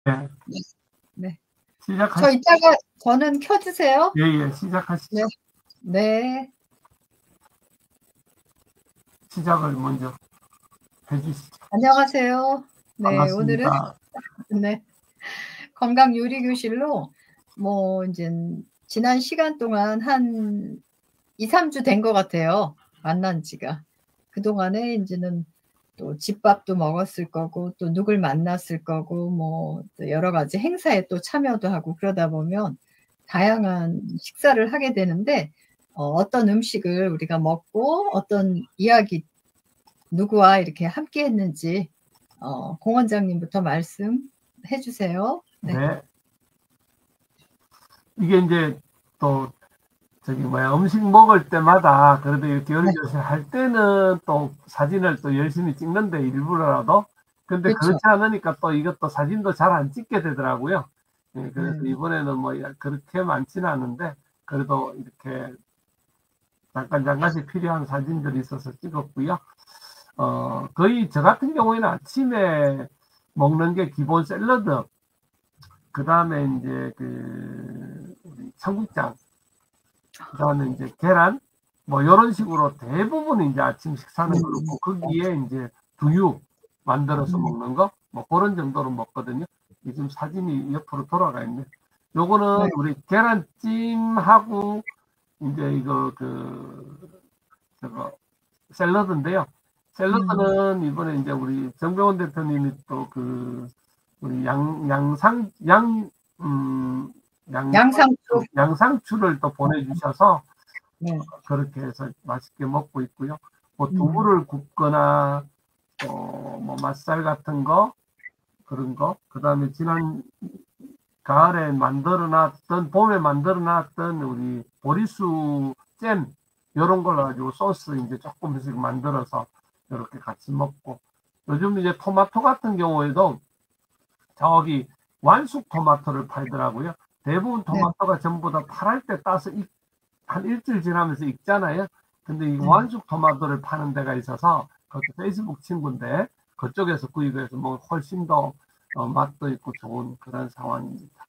네. 네. 시작하시죠. 저 이따가 저는 켜주세요. 예, 시작하시죠. 네. 네. 시작을 먼저 해주시죠. 안녕하세요. 네, 반갑습니다. 오늘은 네, 건강 요리 교실로 뭐 이제 지난 시간 동안 한 2, 3주 된 것 같아요. 만난 지가. 그동안에 이제는 또 집밥도 먹었을 거고 또 누굴 만났을 거고 뭐 또 여러 가지 행사에 또 참여도 하고 그러다 보면 다양한 식사를 하게 되는데 어떤 음식을 우리가 먹고 어떤 이야기 누구와 이렇게 함께 했는지 공 원장님부터 말씀해 주세요. 네. 네. 이게 이제 또 음식 먹을 때마다 그래도 이렇게 요리조리 할 때는 또 사진을 또 열심히 찍는데 일부러라도 근데 그쵸. 그렇지 않으니까 또 이것도 사진도 잘 안 찍게 되더라고요. 예, 그래서 이번에는 뭐 그렇게 많지는 않은데 그래도 이렇게 잠깐씩 필요한 사진들이 있어서 찍었고요. 거의 저 같은 경우에는 아침에 먹는 게 기본 샐러드, 그 다음에 이제 우리 청국장, 그 다음에 이제 계란, 뭐 이런 식으로 대부분 이제 아침 식사는 그렇고 거기에 이제 두유 만들어서 먹는 거, 뭐 그런 정도로 먹거든요. 지금 사진이 옆으로 돌아가 있네. 요거는 우리 계란찜하고 이제 이거 샐러드인데요. 샐러드는 이번에 이제 우리 정병원 대표님이 또 우리 양상추를 또 보내주셔서 그렇게 해서 맛있게 먹고 있고요. 뭐 두부를 굽거나 뭐 맛살 같은 거 그런 거, 그 다음에 지난 가을에 봄에 만들어놨던 우리 보리수 잼 이런 걸 가지고 소스 이제 조금씩 만들어서 이렇게 같이 먹고, 요즘 이제 토마토 같은 경우에도 저기 완숙 토마토를 팔더라고요. 대부분 토마토가 전부 다 팔할 때 따서 한 일주일 지나면서 익잖아요. 근데 이 완숙 토마토를 파는 데가 있어서 그것도 페이스북 친구인데 그쪽에서 구입해서 뭐 훨씬 더 맛도 있고 좋은 그런 상황입니다.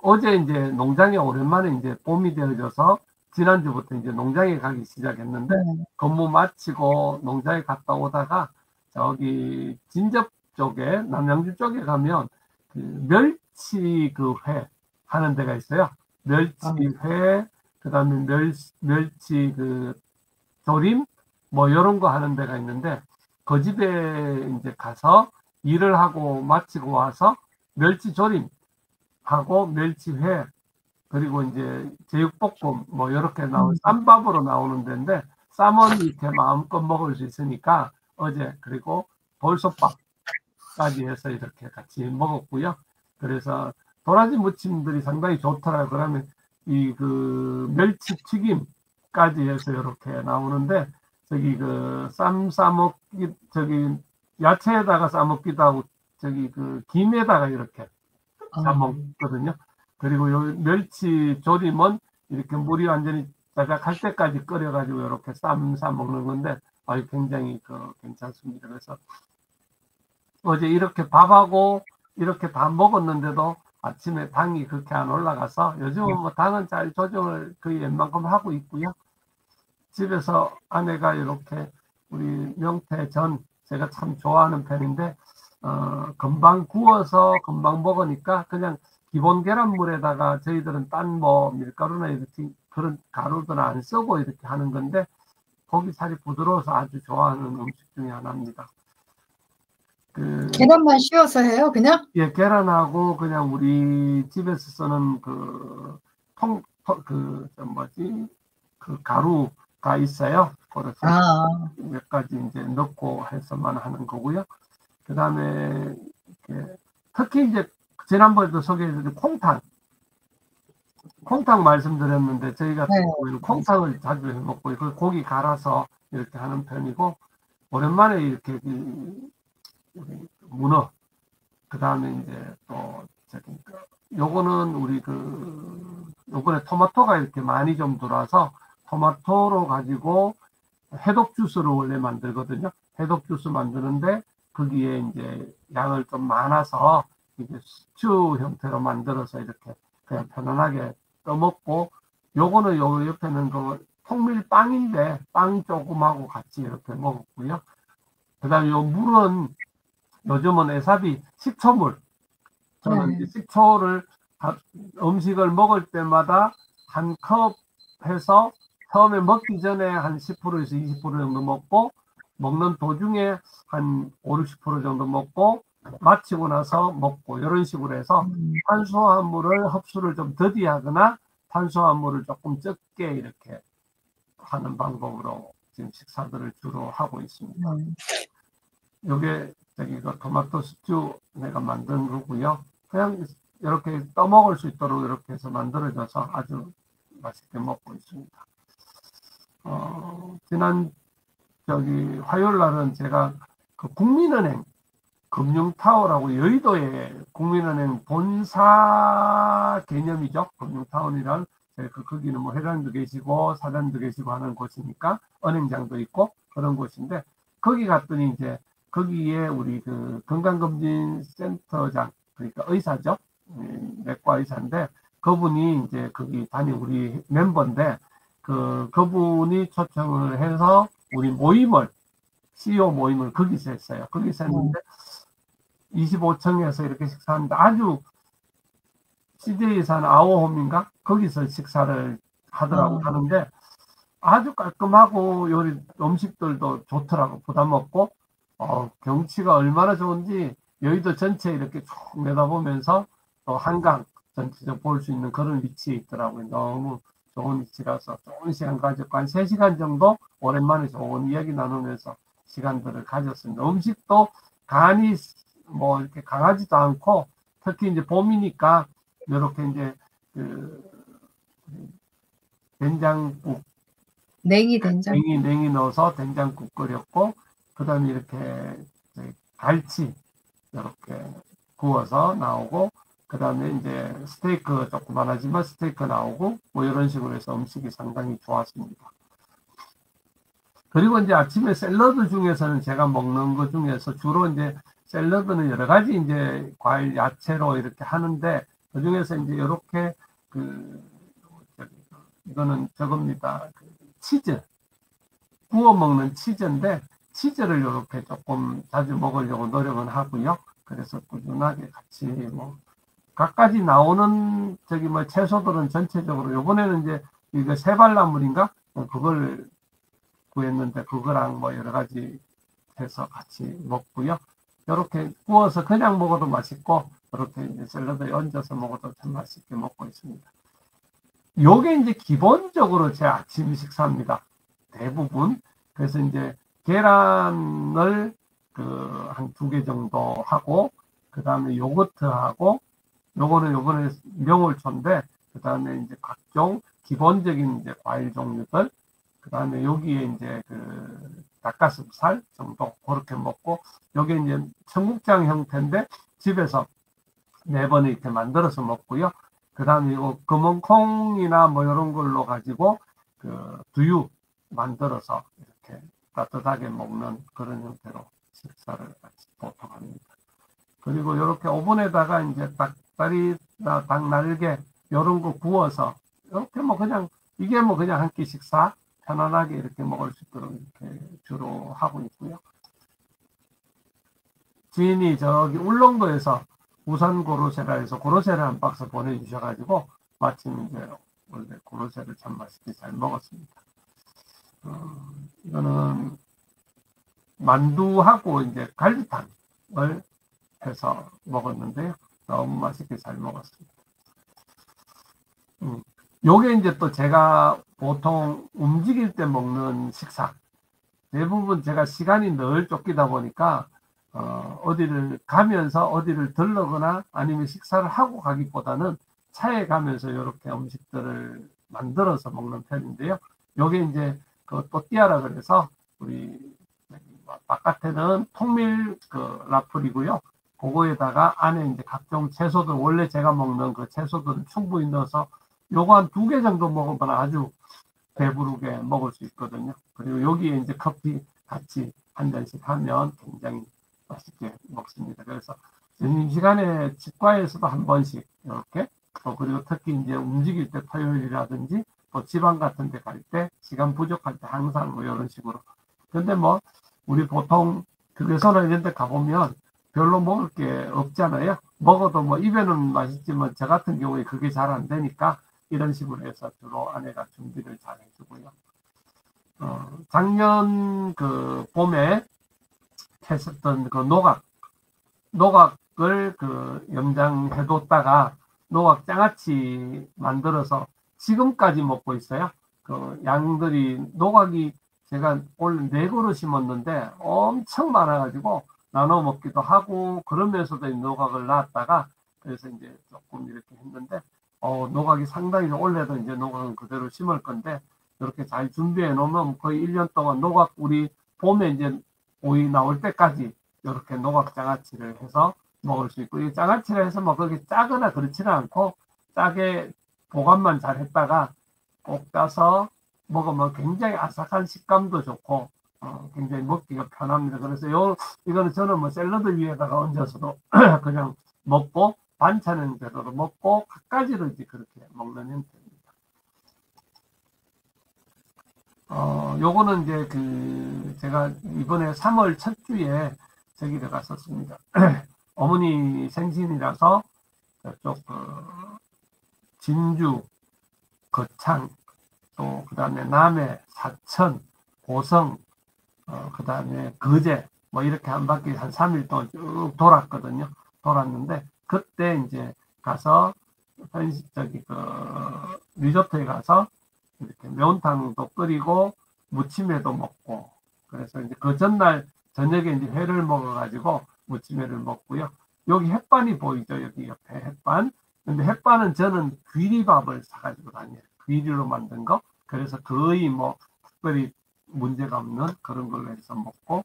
어제 이제 농장에 오랜만에 이제 봄이 되어져서 지난주부터 이제 농장에 가기 시작했는데 근무 마치고 농장에 갔다 오다가 저기 진접 쪽에 남양주 쪽에 가면 멸치 회 하는 데가 있어요. 멸치 회, 그다음에 멸치 조림 뭐 이런 거 하는 데가 있는데 그 집에 이제 가서 일을 하고 마치고 와서 멸치 조림 하고 멸치회 그리고 이제 제육볶음 뭐 이렇게 쌈밥으로 나오는 데인데 쌈은 이렇게 마음껏 먹을 수 있으니까 어제 그리고 돌솥밥까지 해서 이렇게 같이 먹었고요. 그래서 도라지 무침들이 상당히 좋더라고요. 그러면 이 멸치 튀김까지 해서 이렇게 나오는데 저기 쌈 싸먹기 야채에다가 싸먹기도 하고 김에다가 이렇게 싸먹거든요. 그리고 요 멸치 조림은 이렇게 물이 완전히 자작할 때까지 끓여가지고 이렇게 싸 먹는 건데 굉장히 괜찮습니다. 그래서 어제 이렇게 밥하고 이렇게 다 먹었는데도 아침에 당이 그렇게 안 올라가서 요즘은 뭐 당은 잘 조정을 거의 웬만큼 하고 있고요. 집에서 아내가 이렇게 우리 명태전 제가 참 좋아하는 편인데 금방 구워서 금방 먹으니까 그냥 기본 계란물에다가 저희들은 딴 뭐 밀가루나 이렇게 그런 가루들 안 쓰고 이렇게 하는 건데 고기 살이 부드러워서 아주 좋아하는 음식 중에 하나입니다. 계란만 씌워서 해요, 그냥? 예, 계란하고 그냥 우리 집에서 쓰는 가루가 있어요. 그래서 몇 가지 이제 넣고 해서만 하는 거고요. 그 다음에 특히 이제 지난번에도 소개해드린 콩탕 말씀드렸는데 저희가 콩탕을 자주 해 먹고 고기 갈아서 이렇게 하는 편이고 오랜만에 이렇게 문어 그 다음에 이제 또 요거는 우리 요번에 토마토가 이렇게 많이 좀 들어와서 토마토로 가지고 해독 주스를 원래 만들거든요. 해독 주스 만드는데 거기에 이제 양을 좀 많아서 이제 스튜 형태로 만들어서 이렇게 그냥 편안하게 떠먹고, 요거는 요 옆에는 그 통밀빵인데 빵 조금하고 같이 이렇게 먹었고요. 그 다음에 요 물은 요즘은 에사비 식초물. 저는 이제 식초를 음식을 먹을 때마다 한 컵 해서 처음에 먹기 전에 한 10%에서 20% 정도 먹고, 먹는 도중에 한 5, 60% 정도 먹고, 마치고 나서 먹고, 이런 식으로 해서 탄수화물을 흡수를 좀 더디하거나 탄수화물을 조금 적게 이렇게 하는 방법으로 지금 식사들을 주로 하고 있습니다. 요게 저기 그 토마토 스튜 내가 만든 거고요. 그냥 이렇게 떠먹을 수 있도록 이렇게 해서 만들어져서 아주 맛있게 먹고 있습니다. 지난 저기 화요일 날은 제가 그 국민은행 금융타워라고, 여의도에 국민은행 본사 개념이죠. 금융타운이란, 거기는 뭐 회장도 계시고 사장도 계시고 하는 곳이니까 은행장도 있고 그런 곳인데, 거기 갔더니 이제 거기에 우리 그 건강검진센터장, 그러니까 의사죠. 내과 의사인데, 그분이 이제 거기 우리 멤버인데, 그분이 초청을 해서 우리 모임을, CEO 모임을 거기서 했어요. 거기서 했는데 25층에서 이렇게 식사하는데, 아주 CJ 산 아워홈인가? 거기서 식사를 하더라고. 하는데 아주 깔끔하고 요리 음식들도 좋더라고. 부담 없고, 경치가 얼마나 좋은지 여의도 전체 이렇게 쭉 내다보면서 또 한강 전체적으로 볼 수 있는 그런 위치에 있더라고요. 너무 좋은 위치라서 좋은 시간 가졌고, 한 3시간 정도 오랜만에 좋은 이야기 나누면서 시간들을 가졌습니다. 음식도 간이 뭐 이렇게 강하지도 않고, 특히 이제 봄이니까 이렇게 이제 된장국, 냉이 넣어서 된장국 끓였고, 그 다음에 이렇게 갈치 이렇게 구워서 나오고, 그 다음에 이제 스테이크 조그만하지만 스테이크 나오고, 뭐 이런 식으로 해서 음식이 상당히 좋았습니다. 그리고 이제 아침에 샐러드 중에서는 제가 먹는 것 중에서 주로 이제 샐러드는 여러 가지 이제 과일, 야채로 이렇게 하는데, 그 중에서 이제 이렇게 이거는 저겁니다. 치즈. 구워 먹는 치즈인데, 치즈를 이렇게 조금 자주 먹으려고 노력은 하고요. 그래서 꾸준하게 같이 뭐, 갖가지 나오는 저기 뭐 채소들은 전체적으로, 요번에는 이제 이거 세발나물인가? 그걸 구했는데, 그거랑 뭐 여러 가지 해서 같이 먹고요. 이렇게 구워서 그냥 먹어도 맛있고, 이렇게 이제 샐러드에 얹어서 먹어도 참 맛있게 먹고 있습니다. 요게 이제 기본적으로 제 아침 식사입니다. 대부분. 그래서 이제 계란을 한 2개 정도 하고, 그 다음에 요거트하고, 요거는 요번에 명월초인데, 그 다음에 이제 각종 기본적인 이제 과일 종류들, 그 다음에 여기에 이제 닭가슴살 정도 그렇게 먹고, 요게 이제 청국장 형태인데 집에서 4번에 이렇게 만들어서 먹고요. 그 다음에 이거 검은 콩이나 뭐 이런 걸로 가지고 두유 만들어서 이렇게 따뜻하게 먹는 그런 형태로 식사를 보통 합니다. 그리고 이렇게 오븐에다가 이제 닭다리나 닭 날개 이런 거 구워서 이렇게 뭐 그냥, 이게 뭐 그냥 한 끼 식사 편안하게 이렇게 먹을 수 있도록 이렇게 주로 하고 있고요. 지인이 저기 울릉도에서 우산 고로쇠라 해서 고로쇠를 한 박스 보내주셔가지고 마침 이제 원래 고로쇠를 참 맛있게 잘 먹었습니다. 이거는 만두하고 이제 갈비탕을 해서 먹었는데요. 너무 맛있게 잘 먹었습니다. 요게 이제 또 제가 보통 움직일 때 먹는 식사. 대부분 제가 시간이 늘 쫓기다 보니까 어디를 가면서 어디를 들르거나 아니면 식사를 하고 가기보다는 차에 가면서 이렇게 음식들을 만들어서 먹는 편인데요. 요게 이제 또띠아라 그래서 우리 바깥에는 통밀 라플이고요. 그거에다가 안에 이제 각종 채소들, 원래 제가 먹는 그 채소들을 충분히 넣어서 요거 한 2개 정도 먹으면 아주 배부르게 먹을 수 있거든요. 그리고 여기에 이제 커피 같이 한 잔씩 하면 굉장히 맛있게 먹습니다. 그래서 점심시간에 치과에서도 한 번씩 이렇게 그리고 특히 이제 움직일 때 토요일이라든지 또 지방 같은 데 갈 때 시간 부족할 때 항상 뭐 이런 식으로. 근데 뭐 우리 보통 휴게소나 이런 데 가보면 별로 먹을 게 없잖아요. 먹어도 뭐 입에는 맛있지만 저 같은 경우에 그게 잘 안 되니까 이런 식으로 해서 주로 아내가 준비를 잘 해주고요. 작년 그 봄에 했었던 그 노각을 그 염장해뒀다가 노각 장아찌 만들어서 지금까지 먹고 있어요. 그 양들이 노각이 제가 원래 4그릇 심었는데 엄청 많아가지고 나눠 먹기도 하고 그러면서도 노각을 놨다가 그래서 이제 조금 이렇게 했는데 노각이 상당히 원래도 이제 노각은 그대로 심을 건데 이렇게 잘 준비해 놓으면 거의 1년 동안 노각 우리 봄에 이제 오이 나올 때까지 이렇게 노각 장아찌를 해서 먹을 수 있고 이 장아찌를 해서 뭐 그렇게 짜거나 그렇지는 않고 짜게 보관만 잘 했다가 꼭 따서 먹으면 굉장히 아삭한 식감도 좋고 굉장히 먹기가 편합니다. 그래서 이거는 저는 뭐 샐러드 위에다가 얹어서도 그냥 먹고 반찬은 대로 먹고 갖가지로 이제 그렇게 먹는 형태입니다. 요거는 이제 그 제가 이번에 3월 첫 주에 저기를 갔었습니다. 어머니 생신이라서 저쪽 진주, 거창, 또 그다음에 남해, 사천, 고성, 그다음에 거제 뭐 이렇게 한 바퀴 한 3일 동안 쭉 돌았거든요. 돌았는데 그때 이제 가서 저기 그 리조트에 가서 이렇게 매운탕도 끓이고 무침회도 먹고 그래서 이제 그 전날 저녁에 이제 회를 먹어가지고 무침회를 먹고요. 여기 햇반이 보이죠? 여기 옆에 햇반. 근데 햇반은 저는 귀리밥을 사가지고 다녀요. 귀리로 만든 거. 그래서 거의 뭐 특별히 문제가 없는 그런 걸로 해서 먹고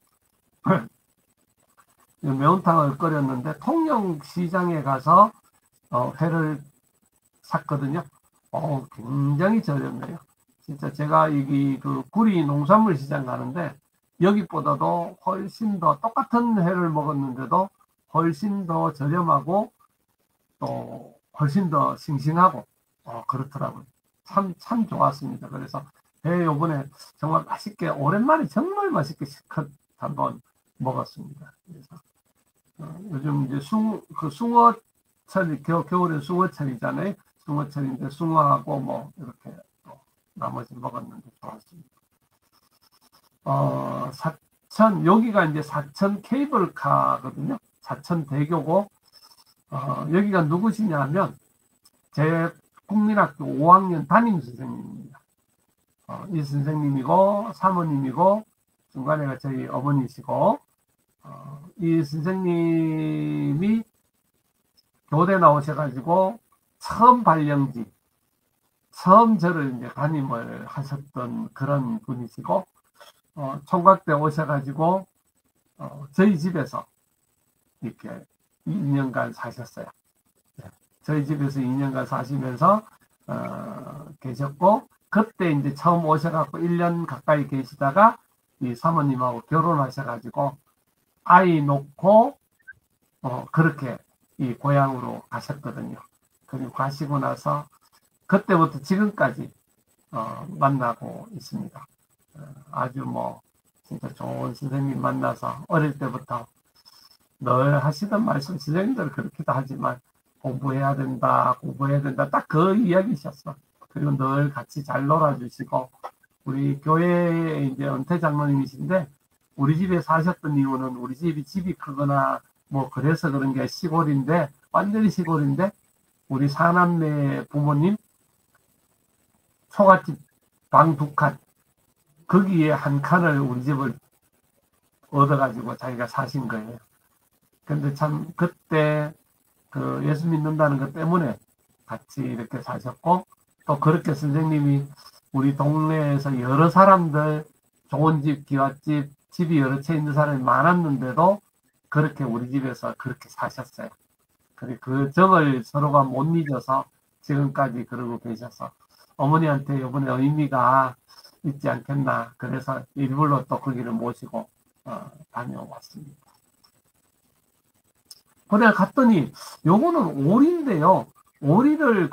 매운탕을 끓였는데 통영시장에 가서 회를 샀거든요. 굉장히 저렴해요. 진짜 제가 여기 그 구리 농산물 시장 가는데 여기보다도 훨씬 더 똑같은 회를 먹었는데도 훨씬 더 저렴하고 또 훨씬 더 싱싱하고 그렇더라고요. 참 좋았습니다. 그래서 회 요번에 정말 맛있게 오랜만에 정말 맛있게 실컷 한번 먹었습니다. 그래서 요즘 이제 숭어철이 겨울에 숭어철이잖아요. 숭어철인데 숭어하고 뭐 이렇게 또 나머지 먹었는데 좋았습니다. 사천 여기가 이제 사천 케이블카거든요. 사천 대교고 여기가 누구시냐면 제 국민학교 5학년 담임 선생님입니다. 이 선생님이고 사모님이고 중간에가 저희 어머니시고 이 선생님이 교대 나오셔가지고 처음 발령지 처음 저를 이제 담임을 하셨던 그런 분이시고 총각 때 오셔가지고 저희 집에서 이렇게 2년간 사셨어요. 저희 집에서 2년간 사시면서 계셨고 그때 이제 처음 오셔갖고 1년 가까이 계시다가 이 사모님하고 결혼하셔가지고 아이 놓고 그렇게 이 고향으로 가셨거든요. 그리고 가시고 나서 그때부터 지금까지 만나고 있습니다. 아주 뭐 진짜 좋은 선생님 만나서 어릴 때부터 늘 하시던 말씀 선생님들 그렇게도 하지만 공부해야 된다 딱 그 이야기셨어. 그리고 늘 같이 잘 놀아주시고 우리 교회 이제 은퇴 장로님이신데 우리 집에 사셨던 이유는 우리 집이 크거나 뭐 그래서 그런 게 시골인데 완전히 시골인데 우리 사남매 부모님 초가집 방 2칸 거기에 한 칸을 우리 집을 얻어가지고 자기가 사신 거예요. 근데 참 그때 그 예수 믿는다는 것 때문에 같이 이렇게 사셨고 또 그렇게 선생님이 우리 동네에서 여러 사람들 좋은 집, 기와집, 집이 여러 채 있는 사람이 많았는데도 그렇게 우리 집에서 그렇게 사셨어요. 그리고 그 정을 서로가 못 잊어서 지금까지 그러고 계셔서 어머니한테 이번에 의미가 있지 않겠나. 그래서 일부러 또 거기를 모시고 다녀왔습니다. 그래 갔더니 요거는 오리인데요. 오리를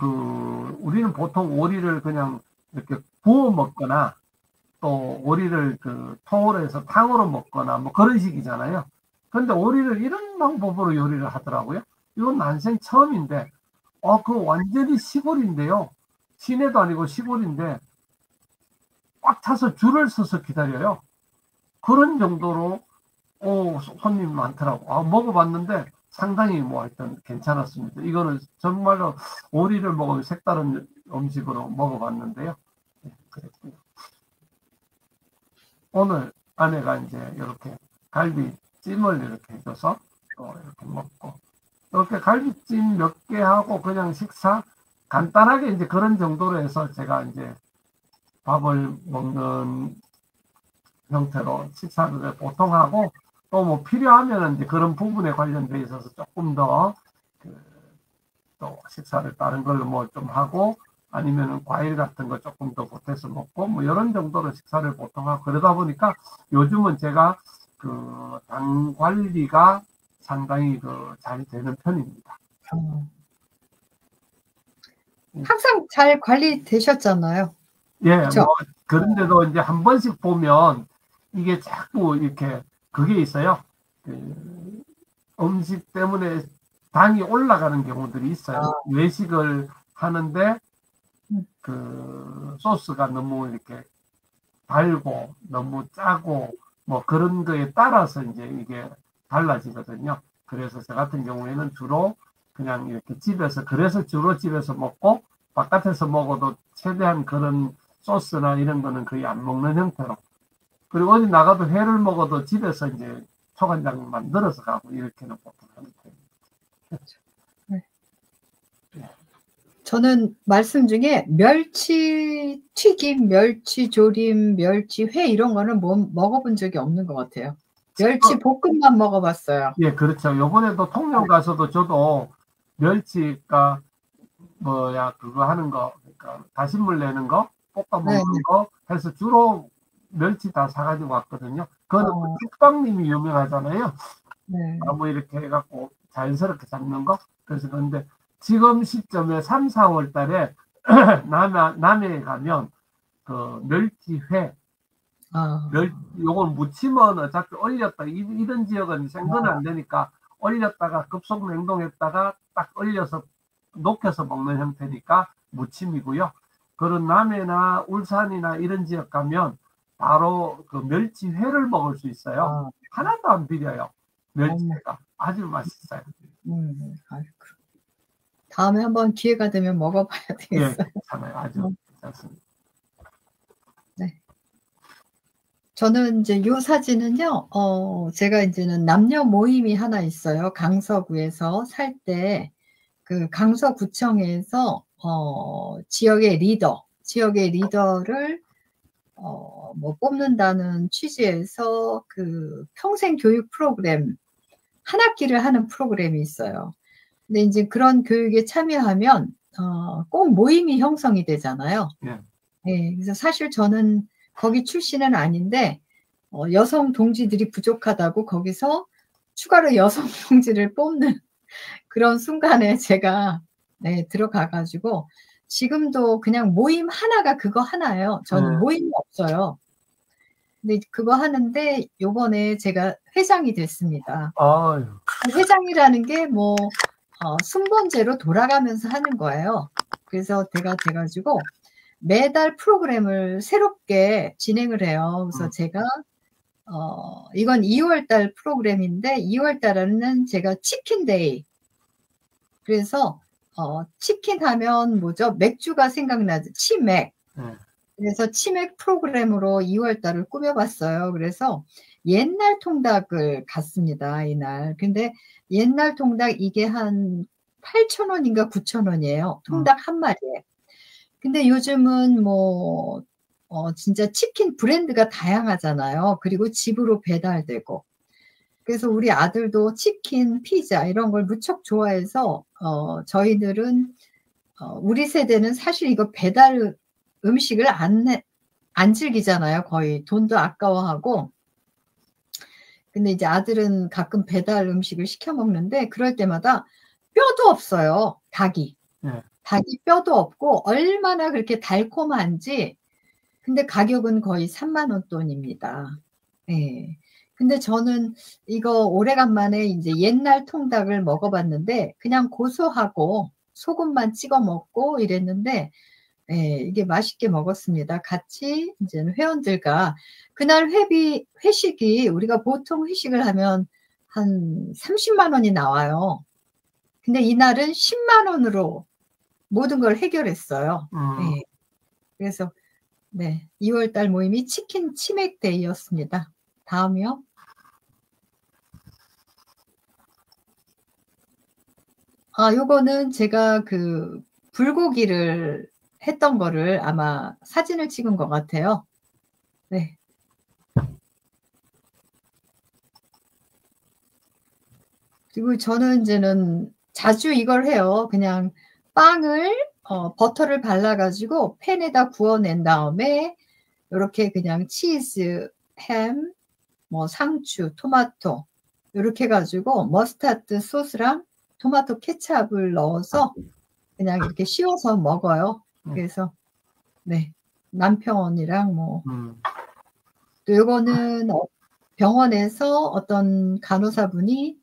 우리는 보통 오리를 그냥 이렇게 구워 먹거나 또 오리를 통으로 해서 탕으로 먹거나 뭐 그런 식이잖아요. 근데 오리를 이런 방법으로 요리를 하더라고요. 이건 난생 처음인데, 그거 완전히 시골인데요. 시내도 아니고 시골인데 꽉 차서 줄을 서서 기다려요. 그런 정도로 손님이 많더라고. 먹어봤는데 상당히 뭐 하여튼 괜찮았습니다. 이거는 정말로 오리를 먹으면 색다른 음식으로 먹어봤는데요. 네, 그랬고요. 오늘 아내가 이제 이렇게 갈비찜을 이렇게 해줘서 또 이렇게 먹고, 이렇게 갈비찜 몇 개 하고 그냥 식사 간단하게 이제 그런 정도로 해서 제가 이제 밥을 먹는 형태로 식사를 보통 하고, 또 뭐 필요하면 이제 그런 부분에 관련돼 있어서 조금 더 또 식사를 다른 걸로 뭐 좀 하고, 아니면은 과일 같은 거 조금 더 보태서 먹고 뭐 이런 정도로 식사를 보통 하고, 그러다 보니까 요즘은 제가 당 관리가 상당히 잘 되는 편입니다. 항상 잘 관리되셨잖아요. 예, 그쵸? 뭐 그런데도 이제 한 번씩 보면 이게 자꾸 이렇게 그게 있어요. 음식 때문에 당이 올라가는 경우들이 있어요. 외식을 하는데 소스가 너무 이렇게 달고 너무 짜고 뭐 그런 거에 따라서 이제 이게 달라지거든요. 그래서 저 같은 경우에는 주로 그냥 이렇게 집에서, 그래서 주로 집에서 먹고 바깥에서 먹어도 최대한 그런 소스나 이런 거는 거의 안 먹는 형태로, 그리고 어디 나가도 회를 먹어도 집에서 이제 초간장 만들어서 가고 이렇게는 보통 하는 편입니다. 네. 저는 말씀 중에 멸치 튀김, 멸치 조림, 멸치 회 이런 거는 먹어본 적이 없는 것 같아요. 멸치 볶음만 먹어봤어요. 예, 그렇죠. 요번에도 통영 가서도 저도 멸치가 그거 하는 거, 그러니까 다신물 내는 거, 볶아 먹는 거 해서 주로 멸치 다 사가지고 왔거든요. 그거는 국방님이 유명하잖아요. 네. 뭐 이렇게 해갖고 자연스럽게 잡는 거. 그래서 그런데 지금 시점에 3, 4월 달에 남해에 가면 멸치회, 요걸 무치면 어차피 얼렸다, 이런 지역은 생선은 안 되니까 얼렸다가 급속 냉동했다가 딱 얼려서 녹여서 먹는 형태니까 무침이고요. 그런 남해나 울산이나 이런 지역 가면 바로 멸치회를 먹을 수 있어요. 하나도 안 비려요. 멸치회가 아주 맛있어요. 다음에 한번 기회가 되면 먹어봐야 되겠어요. 예, 괜찮아요. 아주 괜찮습니다. 네. 저는 이제 요 사진은요, 제가 이제는 남녀 모임이 하나 있어요. 강서구에서 살 때, 강서구청에서, 지역의 리더를, 뭐 뽑는다는 취지에서 평생 교육 프로그램, 한 학기를 하는 프로그램이 있어요. 근데 이제 그런 교육에 참여하면, 꼭 모임이 형성이 되잖아요. 네, 그래서 사실 저는 거기 출신은 아닌데, 여성 동지들이 부족하다고 거기서 추가로 여성 동지를 뽑는 그런 순간에 제가 들어가가지고, 지금도 그냥 모임 하나가 그거 하나예요. 저는 모임이 없어요. 근데 그거 하는데 요번에 제가 회장이 됐습니다. 회장이라는 게 뭐 순번제로 돌아가면서 하는 거예요. 그래서 돼가지고 매달 프로그램을 새롭게 진행을 해요. 그래서 제가 이건 2월달 프로그램인데 2월달에는 제가 치킨데이. 그래서 치킨 하면 뭐죠? 맥주가 생각나죠. 치맥. 그래서 치맥 프로그램으로 2월달을 꾸며봤어요. 그래서 옛날 통닭을 갔습니다. 이날. 근데 옛날 통닭 이게 한 8,000원인가 9,000원이에요. 통닭 한 마리에. 근데 요즘은 뭐 진짜 치킨 브랜드가 다양하잖아요. 그리고 집으로 배달되고. 그래서 우리 아들도 치킨, 피자 이런 걸 무척 좋아해서 저희들은 우리 세대는 사실 이거 배달 음식을 안 즐기잖아요. 거의 돈도 아까워하고. 근데 이제 아들은 가끔 배달 음식을 시켜 먹는데 그럴 때마다 뼈도 없어요. 닭이. 네. 닭이 뼈도 없고 얼마나 그렇게 달콤한지. 근데 가격은 거의 3만 원 돈입니다. 예. 근데 저는 이거 오래간만에 이제 옛날 통닭을 먹어봤는데 그냥 고소하고 소금만 찍어 먹고 이랬는데 예, 이게 맛있게 먹었습니다. 같이 이제 회원들과 그날 회식이 우리가 보통 회식을 하면 한 30만 원이 나와요. 근데 이날은 10만 원으로 모든 걸 해결했어요. 예. 그래서 네, 2월 달 모임이 치킨 치맥 데이였습니다. 다음이요. 요거는 제가 그 불고기를 했던 거를 아마 사진을 찍은 것 같아요. 네. 그리고 저는 이제는 자주 이걸 해요. 그냥 빵을 버터를 발라가지고 팬에다 구워낸 다음에 이렇게 그냥 치즈, 햄, 뭐 상추, 토마토 이렇게 해가지고 머스타드 소스랑 토마토 케찹을 넣어서 그냥 이렇게 씌워서 먹어요. 그래서 네, 남편이랑 뭐 또 이거는 병원에서 어떤 간호사분이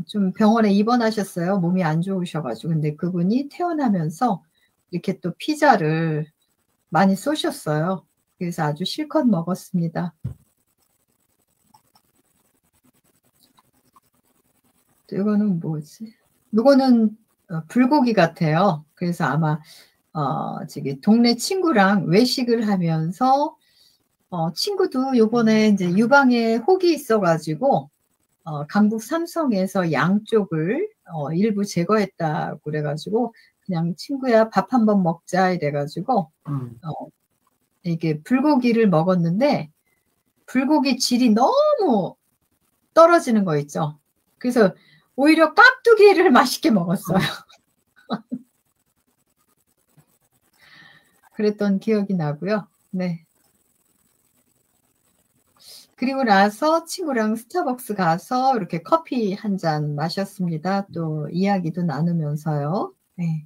좀 병원에 입원하셨어요. 몸이 안 좋으셔가지고. 근데 그분이 퇴원하면서 이렇게 또 피자를 많이 쏘셨어요. 그래서 아주 실컷 먹었습니다. 또 이거는 뭐지? 이거는 불고기 같아요. 그래서 아마 저기 동네 친구랑 외식을 하면서 친구도 요번에 이제 유방에 혹이 있어가지고 강북 삼성에서 양쪽을 일부 제거했다고 그래가지고 그냥 친구야 밥 한번 먹자 이래가지고 이게 불고기를 먹었는데 불고기 질이 너무 떨어지는 거 있죠. 그래서 오히려 깍두기를 맛있게 먹었어요. 그랬던 기억이 나고요. 네. 그리고 나서 친구랑 스타벅스 가서 이렇게 커피 한 잔 마셨습니다. 또 이야기도 나누면서요. 네.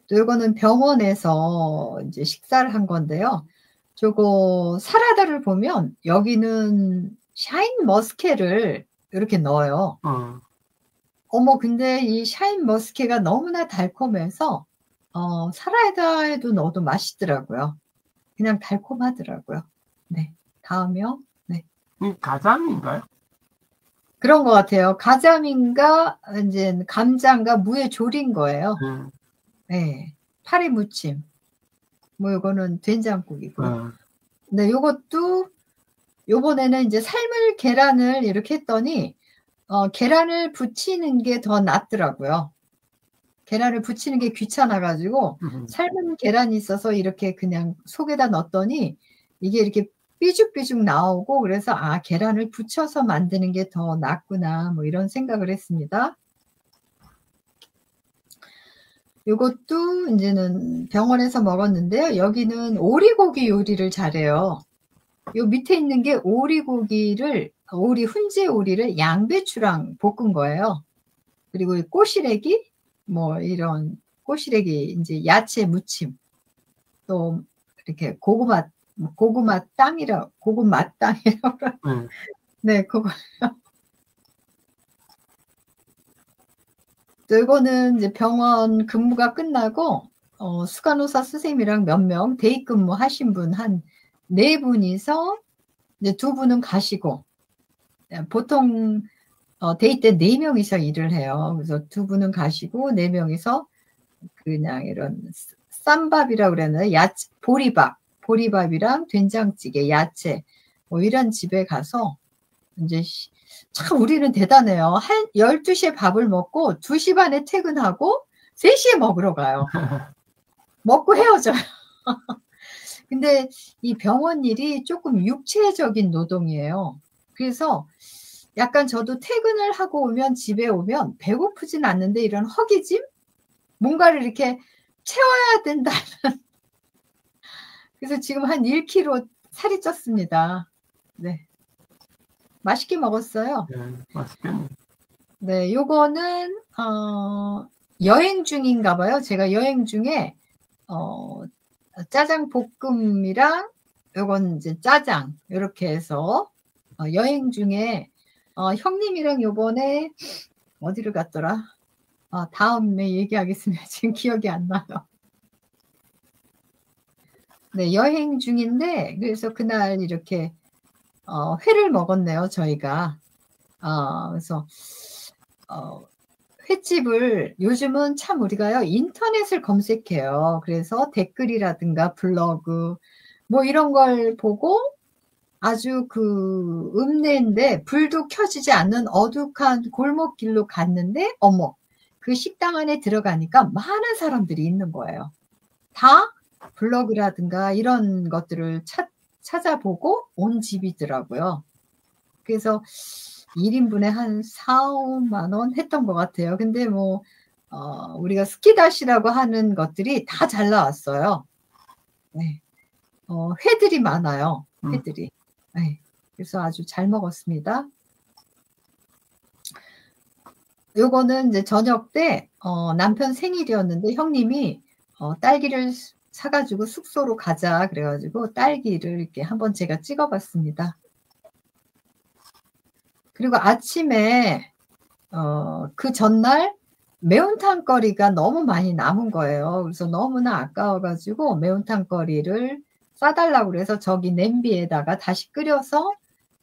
또 이거는 병원에서 이제 식사를 한 건데요. 저거 사라다를 보면 여기는 샤인 머스켓을 이렇게 넣어요. 어머, 근데 이 샤인 머스켓가 너무나 달콤해서 사라다에도 넣어도 맛있더라고요. 그냥 달콤하더라고요. 네, 다음이요. 네. 가자미인가요? 그런 것 같아요. 가자미인가 이제 감자인가 무에 졸인 거예요. 네, 파리 무침. 뭐 이거는 된장국이고요. 네, 요것도 요번에는 이제 삶을 계란을 이렇게 했더니 계란을 부치는 게 더 낫더라고요. 계란을 부치는 게 귀찮아가지고 삶은 계란이 있어서 이렇게 그냥 속에다 넣었더니 이게 이렇게 삐죽삐죽 나오고 그래서 계란을 부쳐서 만드는 게 더 낫구나 뭐 이런 생각을 했습니다. 이것도 이제는 병원에서 먹었는데요. 여기는 오리고기 요리를 잘해요. 요 밑에 있는 게 오리 훈제 오리를 양배추랑 볶은 거예요. 그리고 꼬시래기 뭐 이런 꼬시래기 이제 야채 무침 또 이렇게 고구마 땅이라고 네, 그거. 또 이거는 이제 병원 근무가 끝나고 수간호사 선생님이랑 몇 명 대입 근무 하신 분 한 4분이서 이제 2분은 가시고 보통 데이 때 4명이서 일을 해요. 그래서 2분은 가시고 4명이서 그냥 이런 쌈밥이라고 그러나요? 야채, 보리밥이랑 된장찌개, 야채 뭐 이런 집에 가서 이제 참 우리는 대단해요. 한 12시에 밥을 먹고 2시 반에 퇴근하고 3시에 먹으러 가요. 먹고 헤어져요. 근데 이 병원 일이 조금 육체적인 노동이에요. 그래서 약간 저도 퇴근을 하고 오면 집에 오면 배고프진 않는데 이런 허기짐? 뭔가를 이렇게 채워야 된다는. 그래서 지금 한 1kg 살이 쪘습니다. 네. 맛있게 먹었어요. 네, 맛있겠네. 네, 요거는 여행 중인가 봐요. 제가 여행 중에 짜장 볶음이랑 요건 이제 짜장 이렇게 해서 여행 중에 형님이랑 요번에 어디를 갔더라? 다음에 얘기하겠습니다. 지금 기억이 안 나요. 네, 여행 중인데 그래서 그날 이렇게 회를 먹었네요. 저희가. 그래서 횟집을 요즘은 참 우리가요 인터넷을 검색해요. 그래서 댓글이라든가 블로그 뭐 이런 걸 보고 아주 그 읍내인데 불도 켜지지 않는 어둑한 골목길로 갔는데 어머 그 식당 안에 들어가니까 많은 사람들이 있는 거예요. 다 블로그라든가 이런 것들을 찾아보고 온 집이더라고요. 그래서 1인분에 한 4, 5만 원 했던 것 같아요. 근데 뭐 우리가 스키다시라고 하는 것들이 다 잘 나왔어요. 네. 회들이 많아요. 회들이. 네. 그래서 아주 잘 먹었습니다. 요거는 이제 저녁 때 남편 생일이었는데 형님이 딸기를 사가지고 숙소로 가자 그래가지고 딸기를 이렇게 한번 제가 찍어봤습니다. 그리고 아침에 그 전날 매운탕 거리가 너무 많이 남은 거예요. 그래서 너무나 아까워가지고 매운탕 거리를 싸달라고 그래서 저기 냄비에다가 다시 끓여서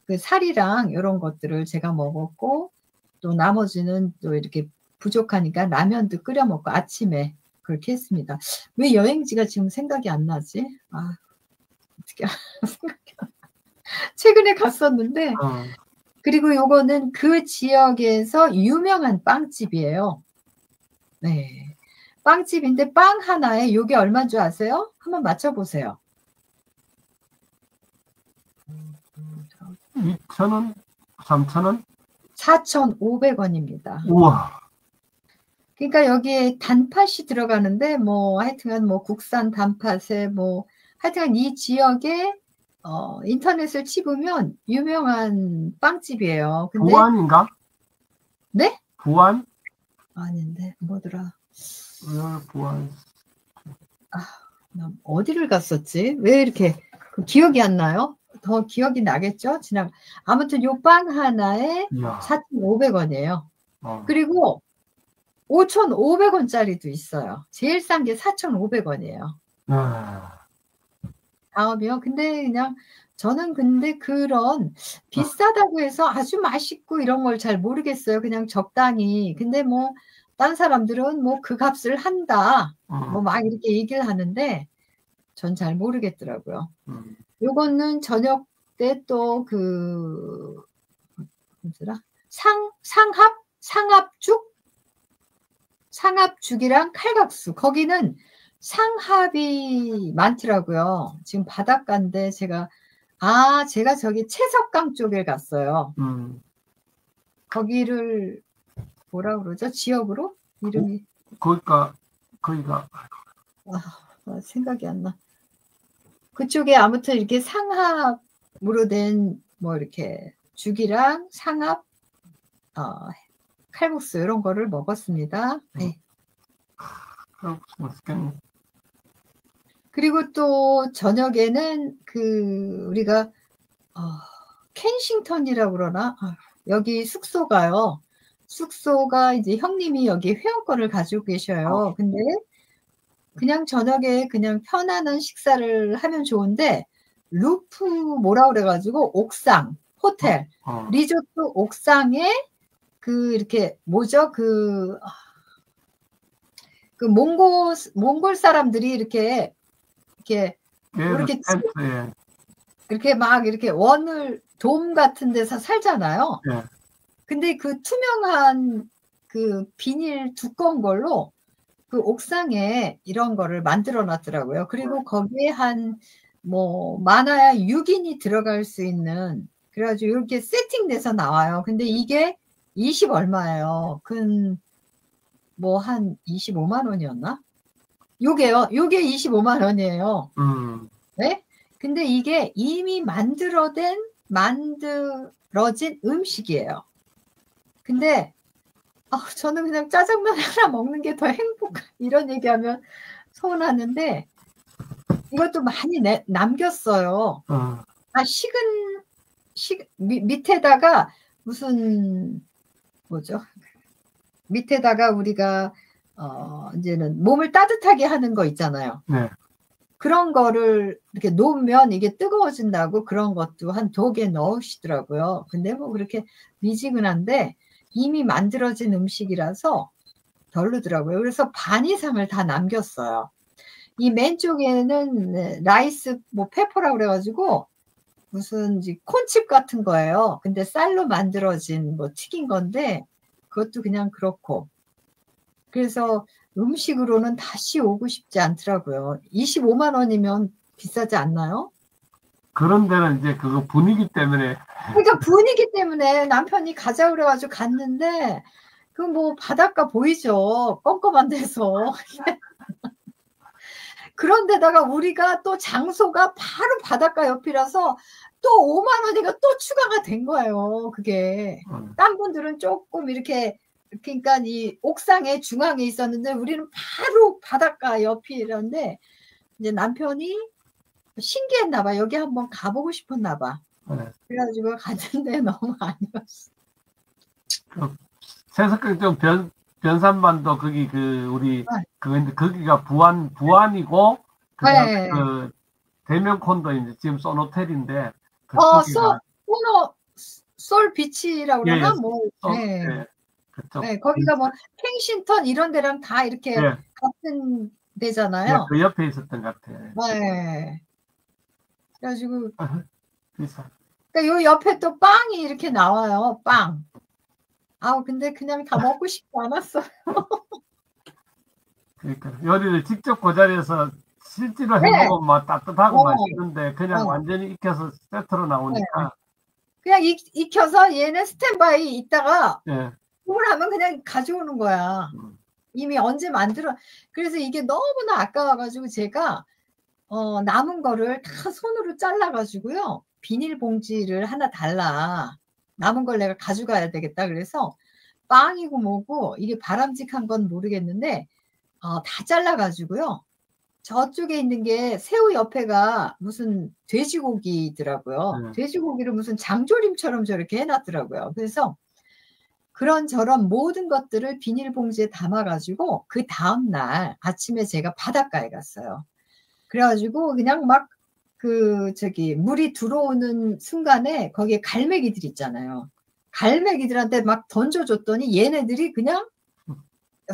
그 살이랑 이런 것들을 제가 먹었고 또 나머지는 또 이렇게 부족하니까 라면도 끓여 먹고 아침에 그렇게 했습니다. 왜 여행지가 지금 생각이 안 나지? 어떻게 생각이 안 나. 최근에 갔었는데 그리고 요거는 그 지역에서 유명한 빵집이에요. 네. 빵집인데 빵 하나에 요게 얼마인 줄 아세요? 한번 맞춰보세요. 2,000원? 3,000원? 4,500원입니다. 우와. 그러니까 여기에 단팥이 들어가는데 뭐 하여튼간 뭐 국산 단팥에 뭐 하여튼간 이 지역에 인터넷을 치보면 유명한 빵집이에요. 근데 부안인가? 네? 부안? 아닌데 뭐더라? 부안. 나 어디를 갔었지? 왜 이렇게 기억이 안 나요? 더 기억이 나겠죠? 아무튼 요 빵 하나에 4,500원이에요. 그리고 5,500원짜리도 있어요. 제일 싼 게 4,500원이에요. 다음이요. 근데 그냥 저는 근데 그런 비싸다고 해서 아주 맛있고 이런 걸 잘 모르겠어요. 그냥 적당히. 근데 뭐 딴 사람들은 뭐 그 값을 한다. 뭐 막 이렇게 얘기를 하는데 전 잘 모르겠더라고요. 요거는 저녁 때 또 뭐더라? 상합죽이랑 칼국수. 거기는 상합이 많더라고요. 지금 바닷가인데 제가 저기 채석강 쪽에 갔어요. 거기를 뭐라 그러죠? 지역으로? 이름이 거기가 생각이 안 나. 그쪽에 아무튼 이렇게 상합으로 된 뭐 이렇게 죽이랑 상합 칼국수 이런 거를 먹었습니다. 네. 칼국수 맛있겠네. 그리고 또 저녁에는 우리가 켄싱턴이라고 그러나 여기 숙소가 이제 형님이 여기 회원권을 가지고 계셔요. 근데 그냥 저녁에 그냥 편안한 식사를 하면 좋은데 루프 뭐라 그래가지고 옥상 호텔 리조트 옥상에 이렇게 뭐죠? 몽골 사람들이 이렇게 막 이렇게 돔 같은 데서 살잖아요. 근데 그 투명한 비닐 두꺼운 걸로 그 옥상에 이런 거를 만들어 놨더라고요. 그리고 거기에 많아야 6인이 들어갈 수 있는, 그래가지고 이렇게 세팅돼서 나와요. 근데 이게 20 얼마예요. 한 25만 원이었나? 요게 25만 원이에요. 네? 근데 이게 이미 만들어진 음식이에요. 근데 저는 그냥 짜장면 하나 먹는 게 더 이런 얘기하면 서운하는데 이것도 많이 남겼어요. 밑에다가 무슨 뭐죠? 밑에다가 우리가 이제는 몸을 따뜻하게 하는 거 있잖아요. 네. 그런 거를 이렇게 놓으면 이게 뜨거워진다고 그런 것도 한 2개 넣으시더라고요. 근데 뭐 그렇게 미지근한데 이미 만들어진 음식이라서 별로더라고요. 그래서 반 이상을 다 남겼어요. 이 맨 쪽에는 라이스 뭐 페퍼라고 그래가지고 무슨 콘칩 같은 거예요. 근데 쌀로 만들어진 뭐 튀긴 건데 그것도 그냥 그렇고. 그래서 음식으로는 다시 오고 싶지 않더라고요. 25만 원이면 비싸지 않나요? 그런 데는 이제 그거 분위기 때문에. 그러니까 분위기 때문에 남편이 가자 그래가지고 갔는데 그 뭐 바닷가 보이죠? 껌껌한 데서. 그런데다가 우리가 또 장소가 바로 바닷가 옆이라서 또 5만 원이가 또 추가가 된 거예요. 그게. 딴 분들은 조금 이렇게 그러니까 이 옥상에 중앙에 있었는데 우리는 바로 바닷가 옆이란데 이제 남편이 신기했나 봐. 여기 한번 가보고 싶었나 봐. 그래가지고 갔는데 너무 아니었어. 새석강 좀 변산반도 거기 우리 거기가 부안이고 네. 그 대명콘도 이제 지금 소노텔인데 솔 비치라고 그러나 뭐 네, 거기가 뭐 켄싱턴 이런 데랑 다 이렇게 같은 데잖아요. 그 옆에 있었던 것 같아요. 네. 그래가지고 그러니까 요 옆에 또 빵이 이렇게 나와요. 빵. 근데 그냥 다 먹고 싶지 않았어요. 그러니까 요리를 직접 그 자리에서 실제로 해먹으면 막 따뜻하고 맛있는데 그냥 완전히 익혀서 세트로 나오니까 그냥 익혀서 얘네 스탠바이 있다가 국물 하면 그냥 가져오는 거야. 이미 언제 만들어. 그래서 이게 너무나 아까워가지고 제가 남은 거를 다 손으로 잘라가지고요. 비닐봉지를 하나 달라. 남은 걸 내가 가져가야 되겠다. 그래서 빵이고 뭐고 이게 바람직한 건 모르겠는데 다 잘라가지고요. 저쪽에 있는 게 새우 옆에가 무슨 돼지고기더라고요. 돼지고기를 무슨 장조림처럼 저렇게 해놨더라고요. 그래서 그런저런 모든 것들을 비닐봉지에 담아가지고 그 다음날 아침에 제가 바닷가에 갔어요. 그래가지고 그냥 막 물이 들어오는 순간에 거기에 갈매기들 있잖아요. 갈매기들한테 막 던져줬더니 얘네들이 그냥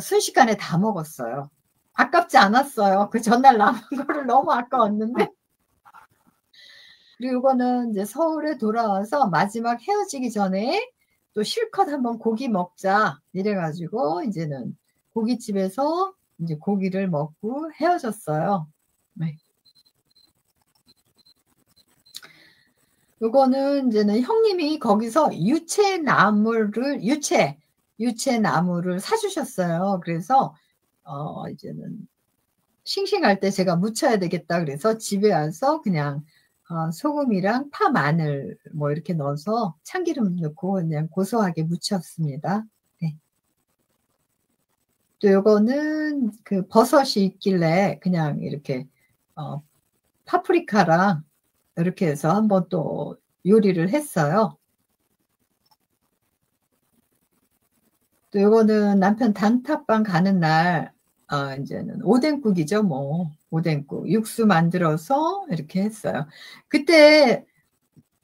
순식간에 다 먹었어요. 아깝지 않았어요. 그 전날 남은 거를 너무 아까웠는데. 그리고 이거는 이제 서울에 돌아와서 마지막 헤어지기 전에 또 실컷 한번 고기 먹자 이래가지고 이제는 고깃집에서 이제 고기를 먹고 헤어졌어요. 네. 요거는 이제는 형님이 거기서 유채나무를 사주셨어요. 그래서 이제는 싱싱할 때 제가 무쳐야 되겠다 그래서 집에 와서 그냥 소금이랑 파, 마늘 뭐 이렇게 넣어서 참기름 넣고 그냥 고소하게 무쳤습니다. 네. 또 요거는 그 버섯이 있길래 그냥 이렇게 파프리카랑 이렇게 해서 한번 또 요리를 했어요. 또 요거는 남편 단팥빵 가는 날 이제는 오뎅국이죠, 뭐. 오뎅국. 육수 만들어서 이렇게 했어요. 그때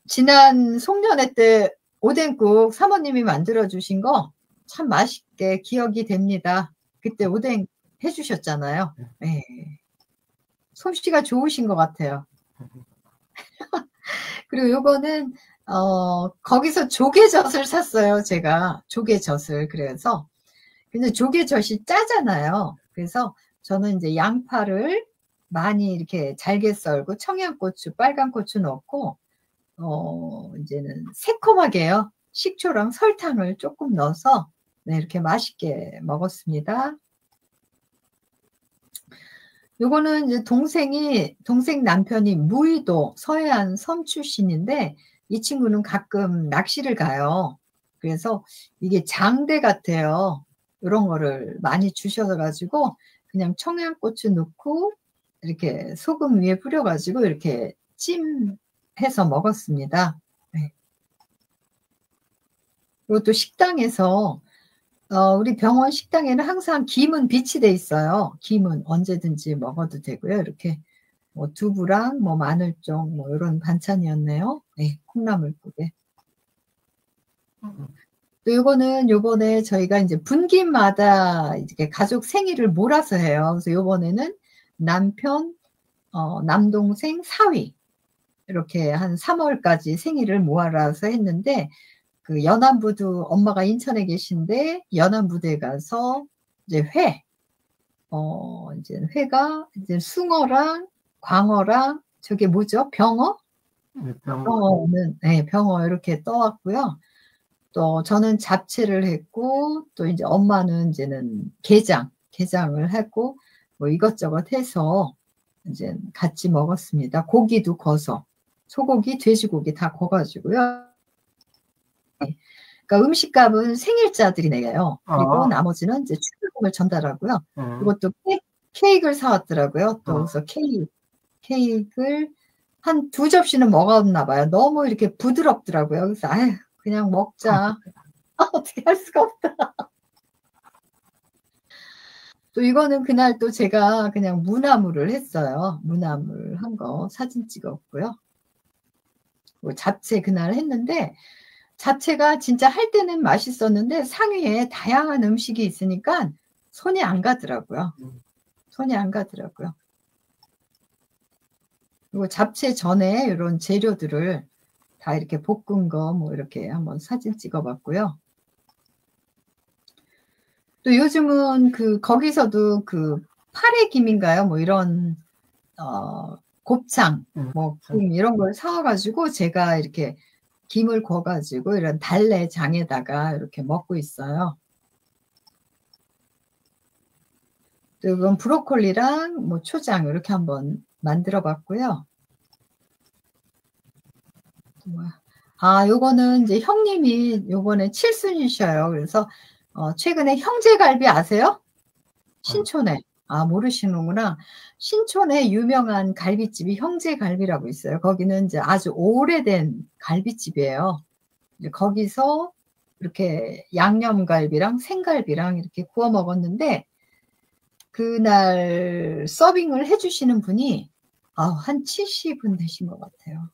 지난 송년회 때 오뎅국 사모님이 만들어주신 거 참 맛있게 기억이 됩니다. 그때 오뎅 해주셨잖아요. 네. 솜씨가 좋으신 것 같아요. 그리고 요거는 거기서 조개젓을 샀어요. 제가 조개젓을. 그래서 근데 조개젓이 짜잖아요. 그래서 저는 이제 양파를 많이 이렇게 잘게 썰고 청양고추, 빨간 고추 넣고 이제는 새콤하게요. 식초랑 설탕을 조금 넣어서 네, 이렇게 맛있게 먹었습니다. 요거는 이제 동생 남편이 무의도 서해안 섬 출신인데 이 친구는 가끔 낚시를 가요. 그래서 이게 장대 같아요. 이런 거를 많이 주셔서 가지고 그냥 청양고추 넣고 이렇게 소금 위에 뿌려 가지고 이렇게 찜해서 먹었습니다. 네. 그리고 또 식당에서 우리 병원 식당에는 항상 김은 비치돼 있어요. 김은 언제든지 먹어도 되고요. 이렇게 뭐 두부랑 뭐 마늘종 뭐 이런 반찬이었네요. 네, 콩나물국에. 또 요거는 요번에 저희가 이제 분기마다 이렇게 가족 생일을 몰아서 해요. 그래서 요번에는 남편, 남동생, 사위 이렇게 한 3월까지 생일을 모아서 했는데 그 연안부두 엄마가 인천에 계신데 연안부두에 가서 이제 이제 회가 이제 숭어랑 광어랑 저게 뭐죠? 병어? 네, 병어. 병어는 네, 병어 이렇게 떠왔고요. 또 저는 잡채를 했고 또 이제 엄마는 이제는 게장을 했고 뭐 이것저것 해서 이제 같이 먹었습니다. 고기도 거서 소고기, 돼지고기 다 거가지고요. 그러니까 음식값은 생일자들이 내요. 그리고 나머지는 이제 축의금을 전달하고요. 그리고 또 케이크를 사왔더라고요. 또 그래서 케이크를 한 2접시는 먹었나 봐요. 너무 이렇게 부드럽더라고요. 그래서 아유 그냥 먹자. 어떻게 할 수가 없다. 또 이거는 그날 또 제가 그냥 무나물을 했어요. 무나물 한 거 사진 찍었고요. 뭐 잡채 그날 했는데 잡채가 진짜 할 때는 맛있었는데 상위에 다양한 음식이 있으니까 손이 안 가더라고요. 손이 안 가더라고요. 그리고 잡채 전에 이런 재료들을 다 이렇게 볶은 거 뭐 이렇게 한번 사진 찍어봤고요. 또 요즘은 거기서도 파래김인가요? 뭐 이런 곱창, 뭐 김 이런 걸 사와가지고 제가 이렇게 김을 구워가지고 이런 달래장에다가 이렇게 먹고 있어요. 또 이건 브로콜리랑 뭐 초장 이렇게 한번 만들어봤고요. 요거는 이제 형님이 요번에 칠순이셔요. 그래서 최근에 형제갈비 아세요? 신촌에. 모르시는구나. 신촌에 유명한 갈비집이 형제갈비라고 있어요. 거기는 이제 아주 오래된 갈비집이에요. 이제 거기서 이렇게 양념갈비랑 생갈비랑 이렇게 구워 먹었는데 그날 서빙을 해주시는 분이 한 70은 되신 것 같아요.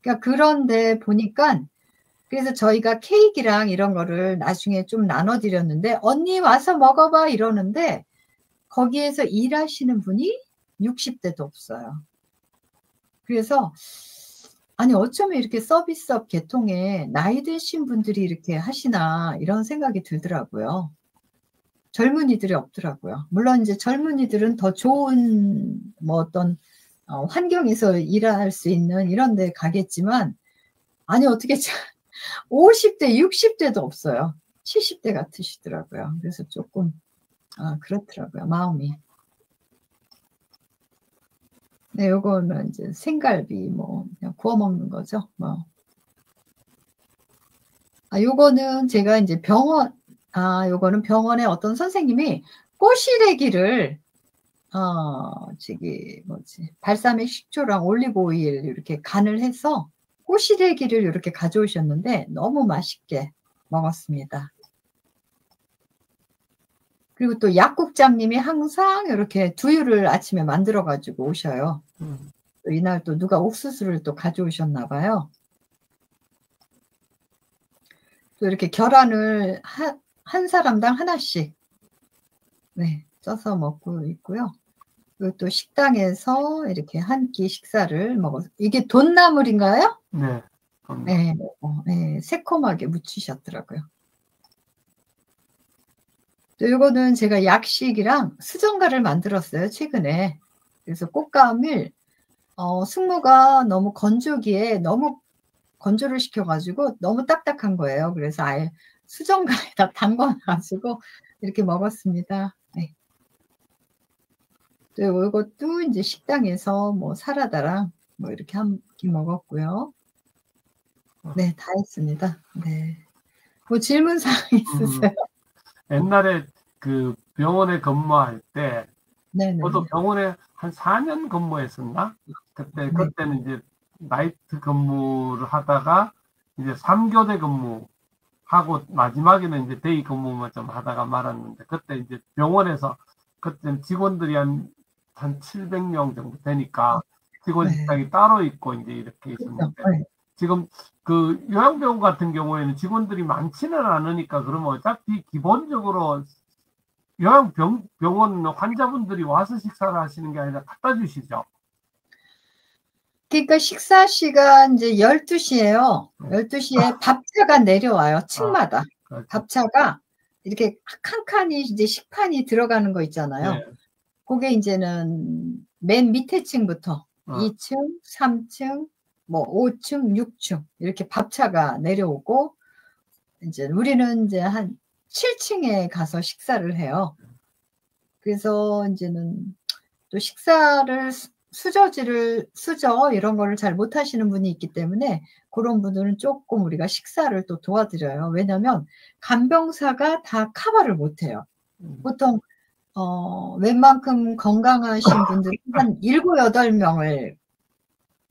그러니까 그런데 보니까 그래서 저희가 케이크랑 이런 거를 나중에 좀 나눠드렸는데 언니 와서 먹어봐 이러는데 거기에서 일하시는 분이 60대도 없어요. 그래서 아니 어쩌면 이렇게 서비스업 계통에 나이 드신 분들이 이렇게 하시나 이런 생각이 들더라고요. 젊은이들이 없더라고요. 물론 이제 젊은이들은 더 좋은 뭐 어떤 환경에서 일할 수 있는 이런 데 가겠지만 아니 어떻게 50대, 60대도 없어요. 70대 같으시더라고요. 그래서 조금 그렇더라고요. 마음이. 네, 요거는 이제 생갈비 뭐 그냥 구워 먹는 거죠. 뭐. 요거는 제가 이제 요거는 병원에 어떤 선생님이 꼬시래기를 발사믹 식초랑 올리브 오일 이렇게 간을 해서 꼬시래기를 이렇게 가져오셨는데 너무 맛있게 먹었습니다. 그리고 또 약국장님이 항상 이렇게 두유를 아침에 만들어 가지고 오셔요. 또 이날 또 누가 옥수수를 또 가져오셨나 봐요. 또 이렇게 계란을 한 사람당 하나씩 쪄서 먹고 있고요. 그리고 또 식당에서 이렇게 한 끼 식사를 먹어서 이게 돈나물인가요? 네. 네, 새콤하게 무치셨더라고요. 또 이거는 제가 약식이랑 수정가를 만들었어요, 최근에. 그래서 꽃감을 승모가 너무 건조기에 너무 건조를 시켜가지고 너무 딱딱한 거예요. 그래서 아예 수정가에다 담궈가지고 이렇게 먹었습니다. 네. 또 이것도 이제 식당에서 뭐 사라다랑 뭐 이렇게 한 끼 먹었고요. 네, 다 했습니다. 네. 뭐 질문 사항 있으세요? 옛날에 그 병원에 근무할 때 네네. 저도 병원에 한 4년 근무했었나? 네. 그때는 이제 나이트 근무를 하다가 이제 3교대 근무하고 마지막에는 이제 데이 근무만 좀 하다가 말았는데, 그때 이제 병원에서 그때 직원들이 한 700명 정도 되니까 직원 네. 식당이 따로 있고 이제 이렇게 그렇죠. 있었는데, 네. 지금 그 요양병원 같은 경우에는 직원들이 많지는 않으니까 그러면 어차피 기본적으로 요양병원 환자분들이 와서 식사를 하시는 게 아니라 갖다 주시죠. 그러니까 식사 시간 이제 12시예요. 12시에 밥차가 내려와요. 층마다. 그렇죠. 밥차가 이렇게 칸칸이 이제 식판이 들어가는 거 있잖아요. 네. 그게 이제는 맨 밑에 층부터 2층, 3층, 뭐 5층, 6층 이렇게 밥차가 내려오고, 이제 우리는 이제 한 7층에 가서 식사를 해요. 그래서 이제는 또 식사를 수저 이런 거를 잘 못하시는 분이 있기 때문에 그런 분들은 조금 우리가 식사를 또 도와드려요. 왜냐하면 간병사가 다 커버를 못해요. 보통 웬만큼 건강하신 분들은 한 7, 8명을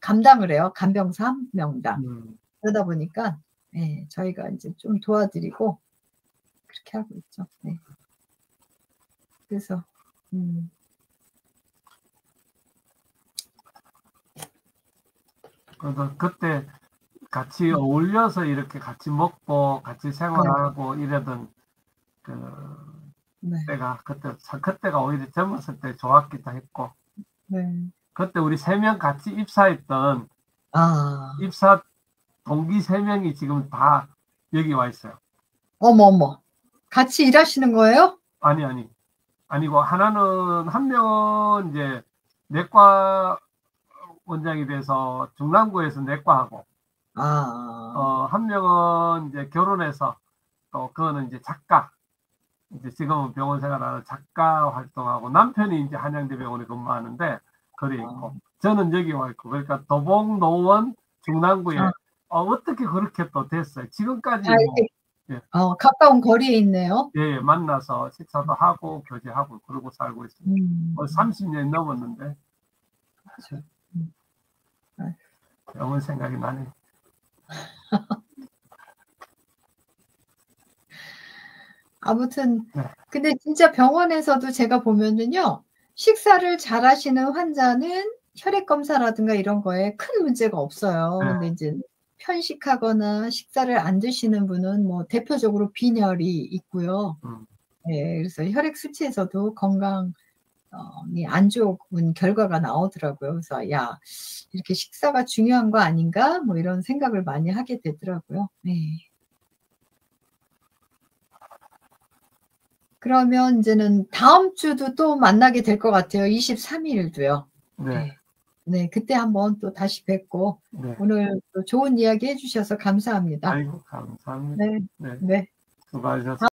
감당을 해요. 간병사 1명당. 그러다 보니까 네, 저희가 이제 좀 도와드리고 그렇게 하고 있죠. 네. 그래서 그래서 그때 같이 어울려서 이렇게 같이 먹고 같이 생활하고 이러던 네. 때가 그때가 오히려 젊었을 때 좋았기도 했고, 네. 그때 우리 3명 같이 입사했던 입사 동기 3명이 지금 다 여기 와 있어요. 어머. 같이 일하시는 거예요? 아니고 한 명은 이제 내과 원장이 돼서 중랑구에서 내과하고, 한 명은 이제 결혼해서 또 그거는 이제 작가, 이제 지금은 병원 생활하는 작가 활동하고, 남편이 이제 한양대병원에 근무하는데 거기 있고, 저는 여기 와 있고, 그러니까 도봉, 노원, 중랑구에 어떻게 그렇게 또 됐어요. 지금까지 가까운 거리에 있네요. 예, 만나서 식사도 하고 교제하고 그러고 살고 있습니다. 30년 넘었는데 병원 생각이 나네. 아무튼 근데 진짜 병원에서도 제가 보면은요, 식사를 잘 하시는 환자는 혈액 검사라든가 이런 거에 큰 문제가 없어요. 근데 이제 편식하거나 식사를 안 드시는 분은 뭐 대표적으로 빈혈이 있고요. 네, 그래서 혈액 수치에서도 건강이 안 좋은 결과가 나오더라고요. 그래서 야, 이렇게 식사가 중요한 거 아닌가? 뭐 이런 생각을 많이 하게 되더라고요. 네. 그러면 이제는 다음 주도 또 만나게 될 것 같아요. 23일도요. 네, 그때 한번 또 다시 뵙고, 오늘 또 좋은 이야기 해주셔서 감사합니다. 아이고, 감사합니다. 네. 수고하셨습니다.